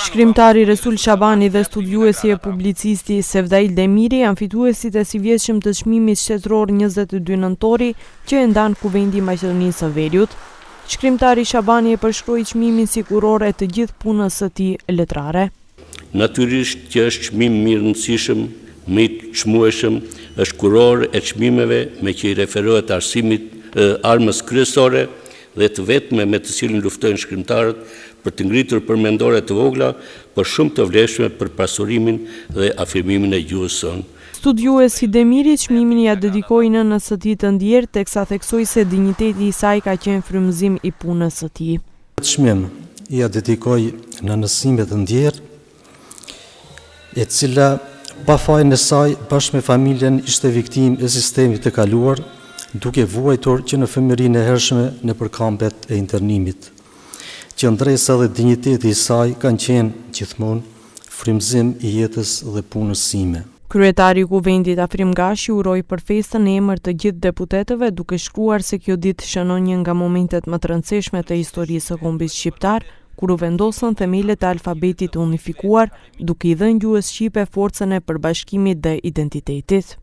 Shkrimtari Resul Shabani dhe studiuesi e publicisti Sevdail Demiri janë fituesit e sivjetshëm të çmimit shtetëror 22 nëntori që e ndan Kuvendi i Maqedonisë së Veriut. Shkrimtari Shabani e përshkroi çmimin si kurore të gjithë punës së tij letrare. Natyrisht që është çmim mirë rëndësishëm, më i çmueshëm, është kuror e çmimeve me që i referohet armës kryesore dhe të vetme me të cilën luftojnë shkrimtarët për të ngritur përmendore të vogla, por shumë të vlefshme për pasurimin dhe afirmimin e gjuhës sonë. Studiuesi Demiri çmimin ja dedikoi nënës së tij të ndjerë, teksa theksoi se dinjiteti i saj ka qenë frymëzim i punës së tij. Çmim ja dedikoi nënës sime të ndjerë, e cila pa fajin e saj bashkë me familjen ishte viktimë e sistemit të kaluar, duke vuajtur që në fëmijërinë e hershme në përkambet e internimit. Qëndresa dhe dinjiteti i saj kanë qenë gjithmonë frymëzim i jetës dhe punës sime. Kryetari i Kuvendit Afrim Gashi uroi për festën në emër të gjithë deputetëve, duke shkruar se kjo ditë shënon një nga momentet më të rëndësishme të historisë së kombit shqiptar, kur u vendosën themelet e alfabetit të unifikuar, duke i dhënë gjuhës shqipe forcën e përbashkimit dhe identitetit.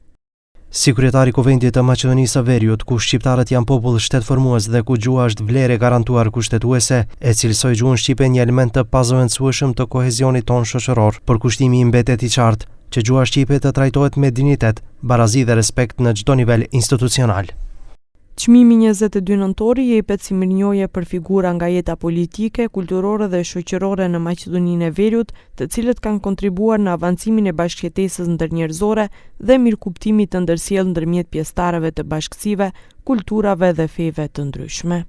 Si kryetari i Kuvendit të Maqedonisë së Veriut, ku shqiptarët janë popull shtetformues dhe ku gjuha është vlerë e garantuar kushtetuese, e cilësoi gjuhën shqipe një element të pazëvendësueshëm të kohezionit tonë shoqëror, por kushtimi i mbetet i qartë që gjuha shqipe të trajtohet me dinjitet, barazi dhe respekt në çdo nivel institucional. Çmimi 22 nëntori jepet si mirënjohje për figura nga jeta politike, kulturore dhe shoqërore në Maqedoninë e Veriut, të cilët kanë kontribuar në avancimin e bashkëjetesës ndërnjerëzore dhe mirëkuptimit të ndërsjellë ndërmjet pjesëtarëve të bashkësive, kulturave dhe feve të ndryshme.